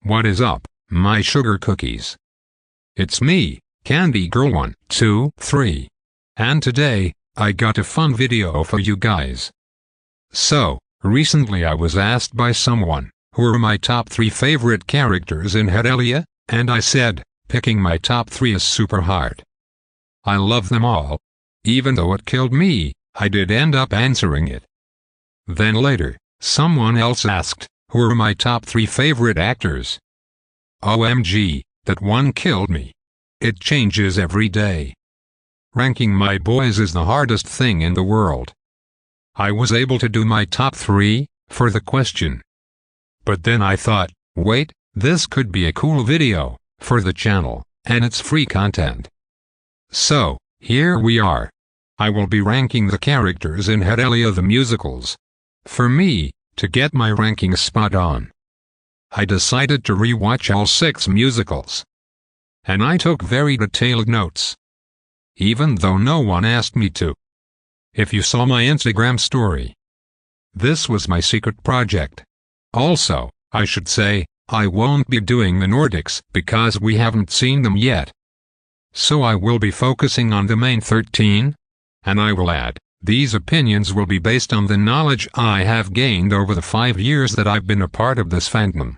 What is up, my sugar cookies? It's me, Candy Girl 1, 2, 3. And today, I got a fun video for you guys. So, recently I was asked by someone, who are my top 3 favorite characters in Hetalia, and I said, picking my top 3 is super hard. I love them all. Even though it killed me, I did end up answering it. Then later, someone else asked, who are my top 3 favorite actors? OMG, that one killed me. It changes every day. Ranking my boys is the hardest thing in the world. I was able to do my top 3, for the question. But then I thought, wait, this could be a cool video, for the channel, and it's free content. So, here we are. I will be ranking the characters in Hetalia the musicals. For me, to get my rankings spot on, I decided to rewatch all 6 musicals. And I took very detailed notes. Even though no one asked me to. If you saw my Instagram story, this was my secret project. Also, I should say, I won't be doing the Nordics because we haven't seen them yet. So I will be focusing on the main 13, and I will add, these opinions will be based on the knowledge I have gained over the 5 years that I've been a part of this fandom.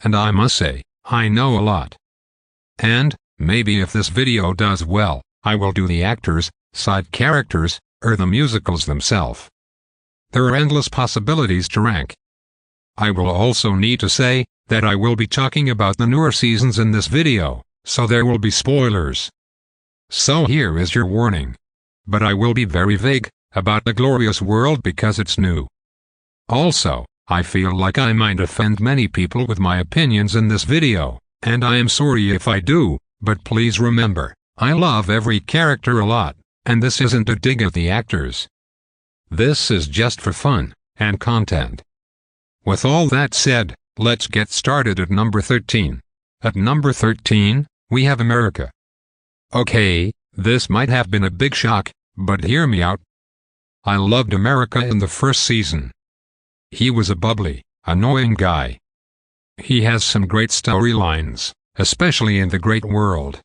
And I must say, I know a lot. And, maybe if this video does well, I will do the actors, side characters, or the musicals themselves. There are endless possibilities to rank. I will also need to say, that I will be talking about the newer seasons in this video, so there will be spoilers. So here is your warning. But I will be very vague about the glorious world because it's new. Also, I feel like I might offend many people with my opinions in this video, and I am sorry if I do, but please remember, I love every character a lot, and this isn't a dig at the actors. This is just for fun, and content. With all that said, let's get started at number 13. At number 13, we have America. Okay, this might have been a big shock, but hear me out. I loved America in the first season. He was a bubbly, annoying guy. He has some great storylines, especially in the Great World.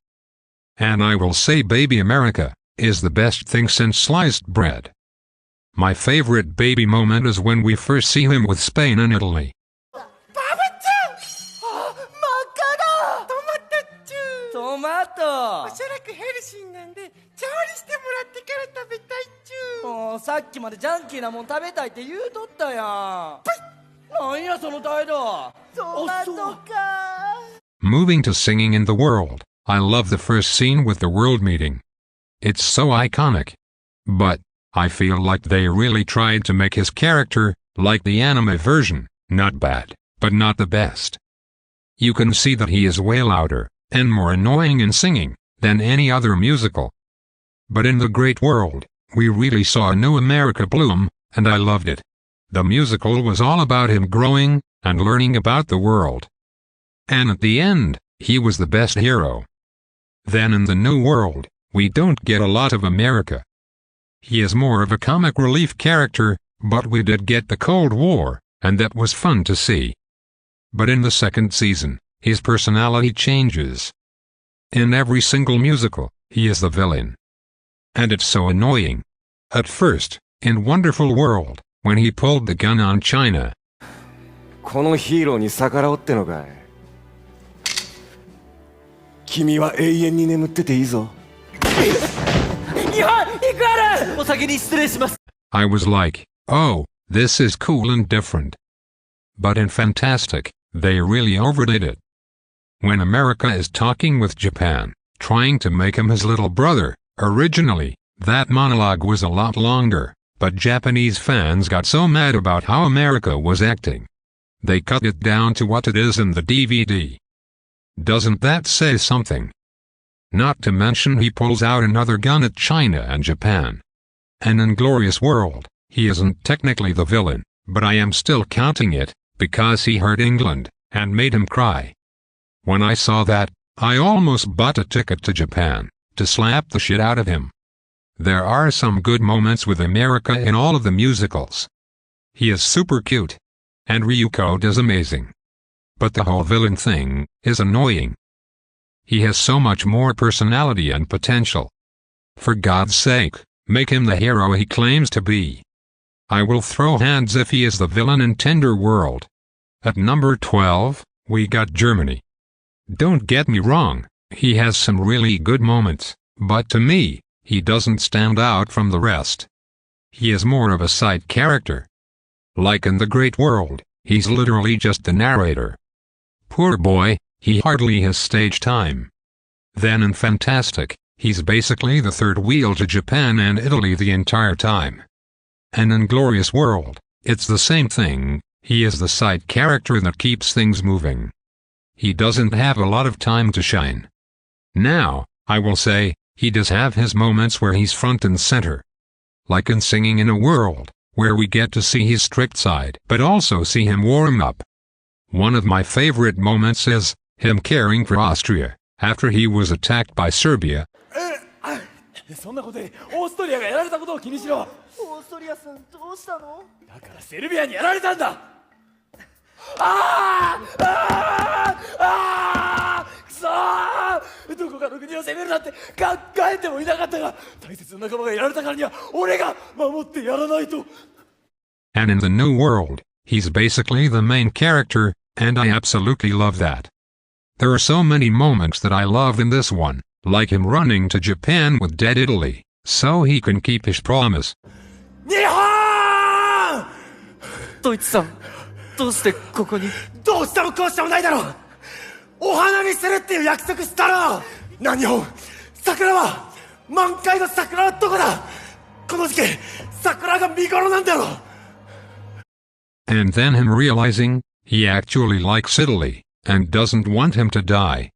And I will say Baby America is the best thing since sliced bread. My favorite baby moment is when we first see him with Spain and Italy. Moving to singing in the world, I love the first scene with the world meeting. It's so iconic. But, I feel like they really tried to make his character, like the anime version, not bad, but not the best. You can see that he is way louder, and more annoying in singing, than any other musical. But in the Great World, we really saw a new America bloom, and I loved it. The musical was all about him growing, and learning about the world. And at the end, he was the best hero. Then in the New World, we don't get a lot of America. He is more of a comic relief character, but we did get the Cold War, and that was fun to see. But in the second season, his personality changes. In every single musical, he is the villain. And it's so annoying. At first, in Wonderful World, when he pulled the gun on China. このヒーローに逆らおうってのかい。君は永遠に眠ってていいぞ。I was like, oh, this is cool and different. But in Fantastic, they really overdid it. When America is talking with Japan, trying to make him his little brother, originally, that monologue was a lot longer, but Japanese fans got so mad about how America was acting. They cut it down to what it is in the DVD. Doesn't that say something? Not to mention he pulls out another gun at China and Japan. And in Glorious World, he isn't technically the villain, but I am still counting it, because he hurt England, and made him cry. When I saw that, I almost bought a ticket to Japan, to slap the shit out of him. There are some good moments with America in all of the musicals. He is super cute. And Ryuko does amazing. but the whole villain thing is annoying. He has so much more personality and potential. For God's sake, make him the hero he claims to be. I will throw hands if he is the villain in Tender World. At number 12, we got Germany. Don't get me wrong, he has some really good moments, but to me, he doesn't stand out from the rest. He is more of a side character. Like in The Great World, he's literally just the narrator. Poor boy, he hardly has stage time. Then in Fantastic, he's basically the third wheel to Japan and Italy the entire time. And in Glorious World, it's the same thing, he is the side character that keeps things moving. He doesn't have a lot of time to shine. Now, I will say, he does have his moments where he's front and center. Like in Singing in a World, where we get to see his strict side but also see him warm up. One of my favorite moments is him caring for Austria after he was attacked by Serbia. そんなことでオーストリアがやられたことを気にしろ。オーストリアさんどうしたの？だからセルビアにやられたんだ。ああああくそー、どこかの国を攻めるなんて考えてもいなかったが、大切な仲間がやられたからには俺が守ってやらないと。And in the New World, he's basically the main character, and I absolutely love that. There are so many moments that I love in this one, like him running to Japan with dead Italy, so he can keep his promise. 日本！ドイツさん、どうしてここに？どうしてもこうしてもないだろう。お花見するっていう約束したろ。な、日本、桜は満開の桜はどこだ。この時期桜が見頃なんだろう。 And then him realizing he actually likes Italy and doesn't want him to die.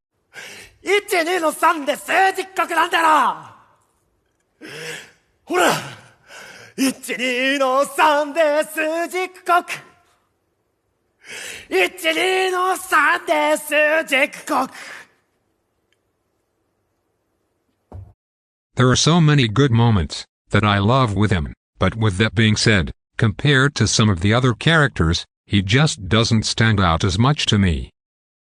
1、2の3で数字国なんだろ。ほら、1、2の3で数字国。1、2の3で数字国。There are so many good moments that I love with him, but with that being said, compared to some of the other characters, he just doesn't stand out as much to me.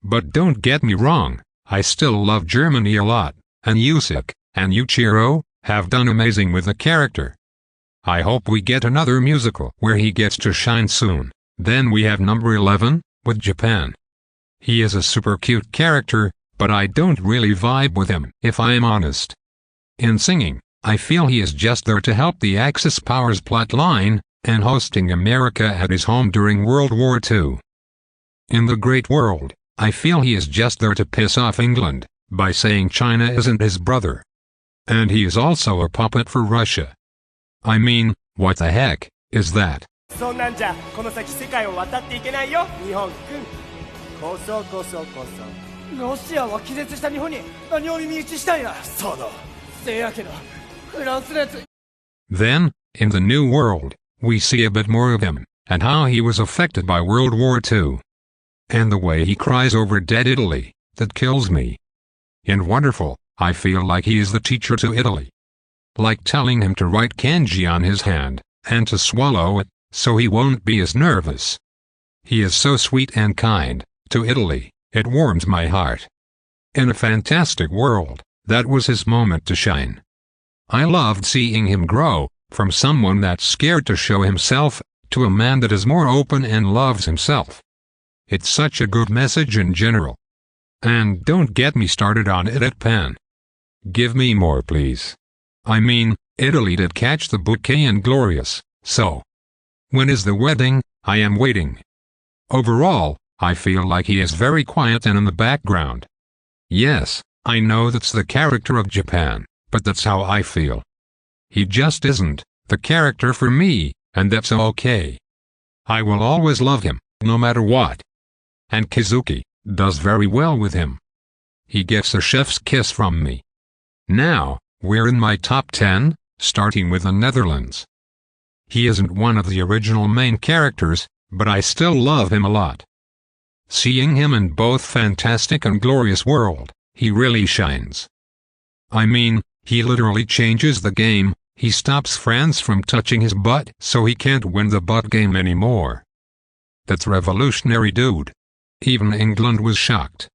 But don't get me wrong, I still love Germany a lot, and Yusuke and Yuichiro have done amazing with the character. I hope we get another musical where he gets to shine soon. Then we have number 11, with Japan. He is a super cute character, but I don't really vibe with him, if I am honest. In singing, I feel he is just there to help the Axis powers plotline, and hosting America at his home during World War II. In The Great World, I feel he is just there to piss off England, by saying China isn't his brother. And he is also a puppet for Russia. I mean, what the heck is that? そんなんじゃこの先世界を渡っていけないよ、日本君。こそこそこそ。ロシアは気絶した日本に何を耳打ちしたいな。そうだ。せやけど、フランスのやつ。Then, in the New World, we see a bit more of him, and how he was affected by World War II. And the way he cries over dead Italy, that kills me. In Wonderful, I feel like he is the teacher to Italy. Like telling him to write kanji on his hand, and to swallow it, so he won't be as nervous. He is so sweet and kind to Italy, it warms my heart. In A Fantastic World, that was his moment to shine. I loved seeing him grow, from someone that's scared to show himself, to a man that is more open and loves himself. It's such a good message in general. And don't get me started on it at Pan. Give me more, please. I mean, Italy did catch the bouquet and glorious, so. When is the wedding? I am waiting. Overall, I feel like he is very quiet and in the background. Yes, I know that's the character of Japan, but that's how I feel. He just isn't the character for me, and that's okay. I will always love him, no matter what. And Kazuki does very well with him. He gets a chef's kiss from me. Now, we're in my top 10, starting with the Netherlands. He isn't one of the original main characters, but I still love him a lot. Seeing him in both Fantastic and Glorious World, he really shines. I mean, he literally changes the game. He stops friends from touching his butt so he can't win the butt game anymore. That's revolutionary, dude. Even England was shocked.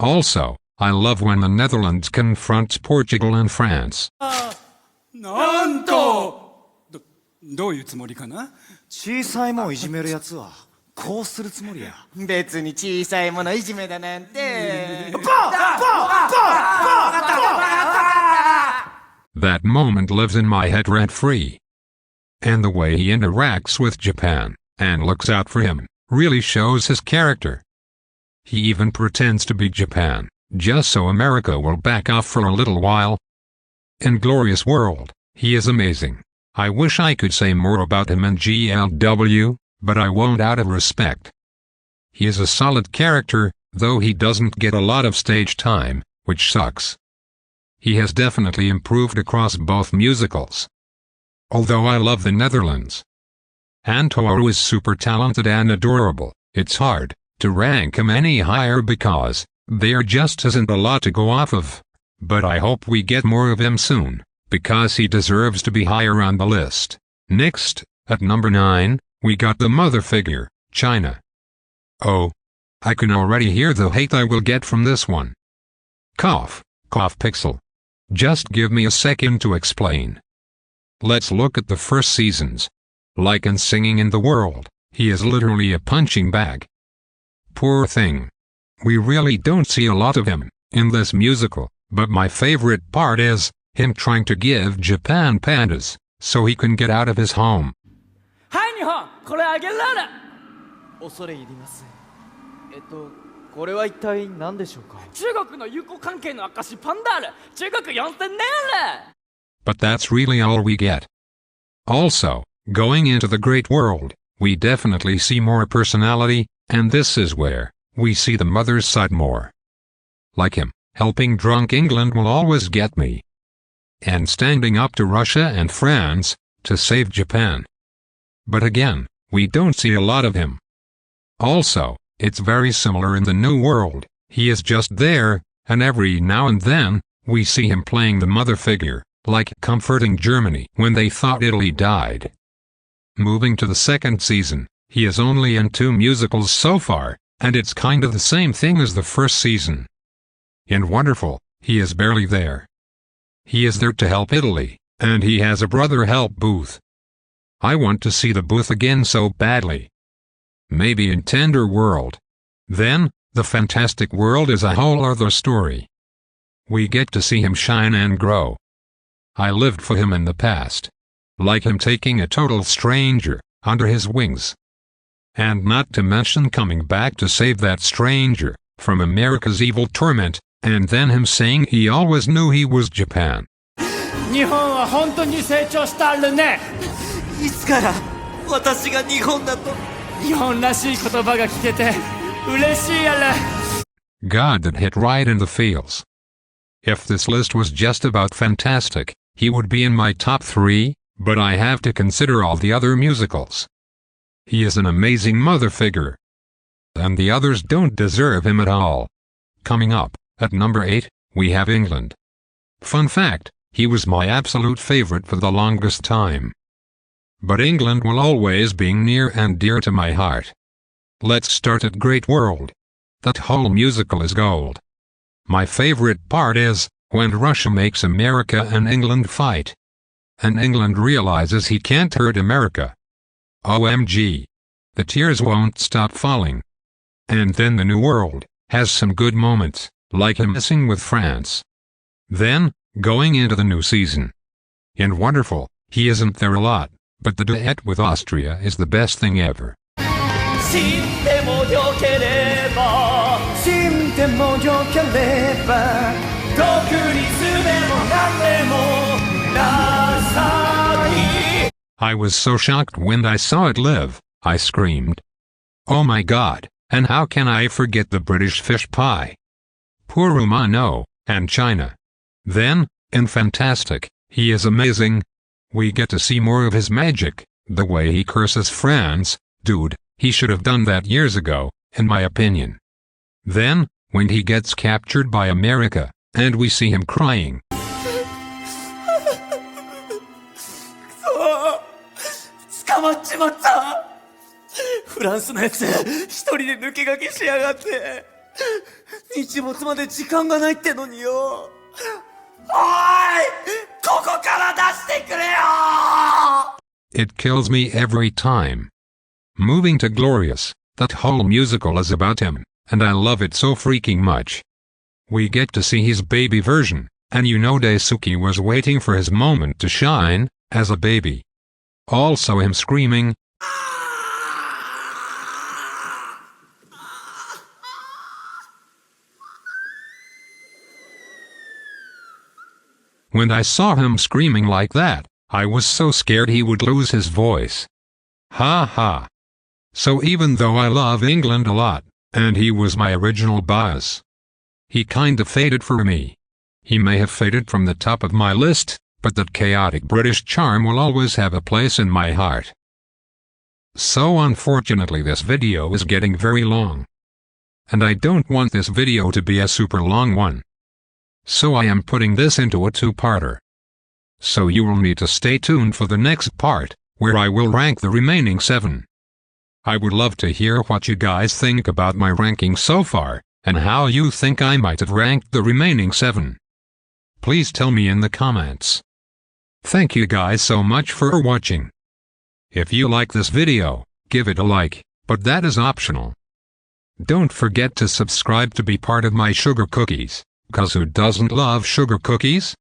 Also, I love when the Netherlands confronts Portugal and France. なんとどういうつもりかな？小さいもんいじめるやつはこうするつもりや。別に小さいものいじめだなんて。That moment lives in my head rent-free. And the way he interacts with Japan, and looks out for him, really shows his character. He even pretends to be Japan, just so America will back off for a little while. In Glorious World, he is amazing. I wish I could say more about him in GLW, but I won't out of respect. He is a solid character, though he doesn't get a lot of stage time, which sucks. He has definitely improved across both musicals. Although I love the Netherlands. And Toru is super talented and adorable, it's hard to rank him any higher because there just isn't a lot to go off of. But I hope we get more of him soon, because he deserves to be higher on the list. Next, at number 9, we got the mother figure, China. Oh. I can already hear the hate I will get from this one. Cough, cough pixel. Just give me a second to explain. Let's look at the first seasons. Like in Singing in the World, he is literally a punching bag. Poor thing. We really don't see a lot of him in this musical, but my favorite part is him trying to give Japan pandas so he can get out of his home. はい日本これあげられ。恐れ入ります。これは一体何でしょうか？中国の友好関係の証パンダール。中国4000年了。But that's really all we get. Also, going into the great world, we definitely see more personality, and this is where we see the mother's side more. Like him, helping drunk England will always get me. And standing up to Russia and France to save Japan. But again, we don't see a lot of him. Also, it's very similar in the New World. He is just there, and every now and then, we see him playing the mother figure, like comforting Germany when they thought Italy died. Moving to the second season, he is only in 2 musicals so far, and it's kind of the same thing as the first season. In Wonderful, he is barely there. He is there to help Italy, and he has a brother help Booth. I want to see the Booth again so badly. Maybe in Tender World. Then, the Fantastic World is a whole other story. We get to see him shine and grow. I lived for him in the past. Like him taking a total stranger under his wings. And not to mention coming back to save that stranger from America's evil torment, and then him saying he always knew he was Japan. 日本は本当に成長したるね。いつから私が日本だと。日本らしい言葉が聞けて嬉しいやら。God, that hit right in the feels. If this list was just about fantastic, he would be in my top 3, but I have to consider all the other musicals. He is an amazing mother figure. And the others don't deserve him at all. Coming up, at number 8, we have England. Fun fact, he was my absolute favorite for the longest time. But England will always be near and dear to my heart. Let's start at Great World. That whole musical is gold. My favorite part is when Russia makes America and England fight. And England realizes he can't hurt America. OMG. The tears won't stop falling. And then the New World has some good moments, like him messing with France. Then, going into the new season. In Wonderful, he isn't there a lot, but the duet with Austria is the best thing ever. 死んでもよければ死んでもよければ独立でも何でもなさい I was so shocked when I saw it live, I screamed. Oh my god, and how can I forget the British fish pie? Poor Romano, and China. Then, in Fantastic, he is amazing. We get to see more of his magic, the way he curses France, dude, he should have done that years ago, in my opinion. Then, when he gets captured by America, and we see him crying. 捕まっちまったフランスのやつ一人で抜け駆けしやがって。日没まで時間がないってのによ。おーい、ここから出してくれよ。 It kills me every time. Moving to Glorious, that whole musical is about him, and I love it so freaking much. We get to see his baby version, and you know Daisuke was waiting for his moment to shine, as a baby. Also him screaming, when I saw him screaming like that, I was so scared he would lose his voice. Ha ha. So even though I love England a lot, and he was my original boss, he kinda faded for me. He may have faded from the top of my list, but that chaotic British charm will always have a place in my heart. So unfortunately this video is getting very long. And I don't want this video to be a super long one. So I am putting this into a two-parter. So you will need to stay tuned for the next part, where I will rank the remaining 7. I would love to hear what you guys think about my ranking so far, and how you think I might have ranked the remaining 7. Please tell me in the comments. Thank you guys so much for watching. If you like this video, give it a like, but that is optional. Don't forget to subscribe to be part of my sugar cookies, cause who doesn't love sugar cookies?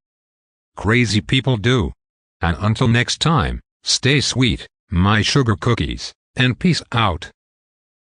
Crazy people do. And until next time, stay sweet, my sugar cookies, and peace out.